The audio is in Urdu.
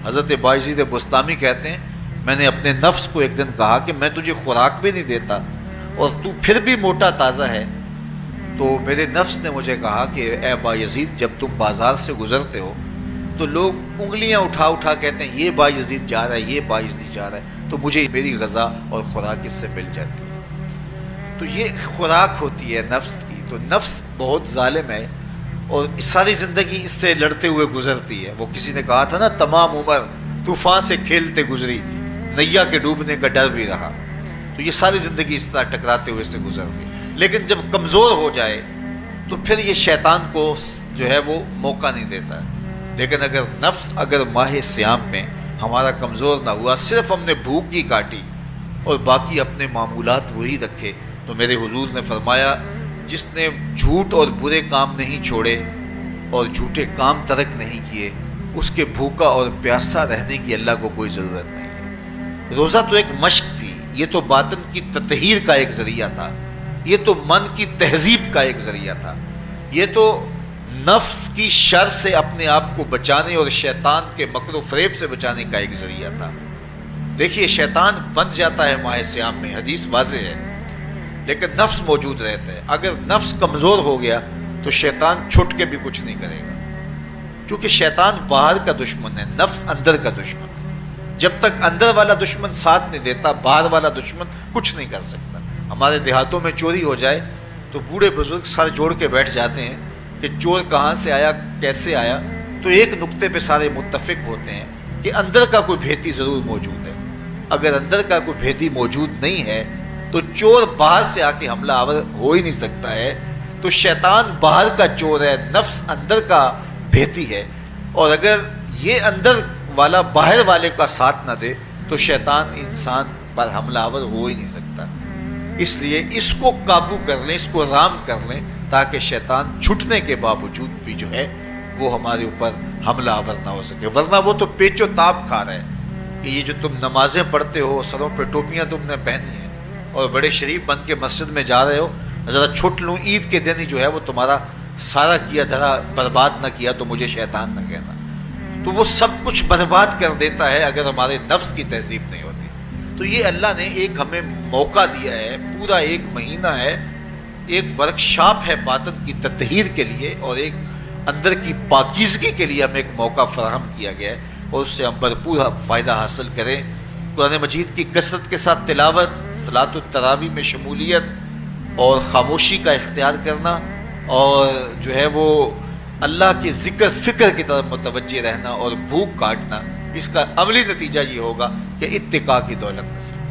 حضرت باعزید بستامی کہتے ہیں میں نے اپنے نفس کو ایک دن کہا کہ میں تجھے خوراک بھی نہیں دیتا اور تو پھر بھی موٹا تازہ ہے. تو میرے نفس نے مجھے کہا کہ اے بایزید جب تم بازار سے گزرتے ہو تو لوگ انگلیاں اٹھا اٹھا کہتے ہیں یہ بایزید جا رہا ہے، یہ بایزید جا رہا ہے، تو مجھے میری غذا اور خوراک اس سے مل جاتی ہے. تو یہ خوراک ہوتی ہے نفس کی. تو نفس بہت ظالم ہے اور ساری زندگی اس سے لڑتے ہوئے گزرتی ہے. وہ کسی نے کہا تھا نا تمام عمر طوفان سے کھیلتے گزری، نیا کے ڈوبنے کا ڈر بھی رہا. تو یہ ساری زندگی اس طرح ٹکراتے ہوئے سے گزرتی ہے. لیکن جب کمزور ہو جائے تو پھر یہ شیطان کو جو ہے وہ موقع نہیں دیتا ہے. لیکن اگر نفس اگر ماہ سیام میں ہمارا کمزور نہ ہوا، صرف ہم نے بھوک ہی کاٹی اور باقی اپنے معمولات وہی رکھے، تو میرے حضور نے فرمایا جس نے جھوٹ اور برے کام نہیں چھوڑے اور جھوٹے کام ترک نہیں کیے، اس کے بھوکا اور پیاسا رہنے کی اللہ کو کوئی ضرورت نہیں. روزہ تو ایک مشق تھی، یہ تو باطن کی تطہیر کا ایک ذریعہ تھا، یہ تو من کی تہذیب کا ایک ذریعہ تھا، یہ تو نفس کی شر سے اپنے آپ کو بچانے اور شیطان کے مکر و فریب سے بچانے کا ایک ذریعہ تھا. دیکھیے شیطان بن جاتا ہے ماہ سیام میں، حدیث واضح ہے، لیکن نفس موجود رہتا ہے. اگر نفس کمزور ہو گیا تو شیطان چھٹ کے بھی کچھ نہیں کرے گا، کیونکہ شیطان باہر کا دشمن ہے، نفس اندر کا دشمن ہے. جب تک اندر والا دشمن ساتھ نہیں دیتا باہر والا دشمن کچھ نہیں کر سکتا. ہمارے دیہاتوں میں چوری ہو جائے تو بوڑھے بزرگ سر جوڑ کے بیٹھ جاتے ہیں کہ چور کہاں سے آیا، کیسے آیا. تو ایک نقطے پہ سارے متفق ہوتے ہیں کہ اندر کا کوئی بھیتی ضرور موجود ہے. اگر اندر کا کوئی بھیتی موجود نہیں ہے تو چور باہر سے آ کے حملہ آور ہو ہی نہیں سکتا ہے. تو شیطان باہر کا چور ہے، نفس اندر کا بھیتی ہے، اور اگر یہ اندر والا باہر والے کا ساتھ نہ دے تو شیطان انسان پر حملہ آور ہو ہی نہیں سکتا. اس لیے اس کو قابو کر لیں، اس کو رام کر لیں، تاکہ شیطان چھٹنے کے باوجود بھی جو ہے وہ ہمارے اوپر حملہ آور نہ ہو سکے. ورنہ وہ تو پیچ و تاب کھا رہا ہے کہ یہ جو تم نمازیں پڑھتے ہو، سروں پہ ٹوپیاں تم نے پہنی ہیں اور بڑے شریف بن کے مسجد میں جا رہے ہو، ذرا چھٹ لوں عید کے دن ہی جو ہے وہ تمہارا سارا کیا دھرا برباد نہ کیا تو مجھے شیطان نہ کہنا. تو وہ سب کچھ برباد کر دیتا ہے اگر ہمارے نفس کی تہذیب نہیں ہوتی. تو یہ اللہ نے ایک ہمیں موقع دیا ہے، پورا ایک مہینہ ہے، ایک ورکشاپ ہے باطن کی تطہیر کے لیے اور ایک اندر کی پاکیزگی کے لیے ہمیں ایک موقع فراہم کیا گیا ہے، اور اس سے ہم بھرپور فائدہ حاصل کریں. قرآن مجید کی کثرت کے ساتھ تلاوت، صلاۃ التراویح میں شمولیت اور خاموشی کا اختیار کرنا، اور جو ہے وہ اللہ کے ذکر فکر کی طرف متوجہ رہنا اور بھوک کاٹنا. اس کا عملی نتیجہ یہ ہوگا کہ اتقاء کی دولت نصیب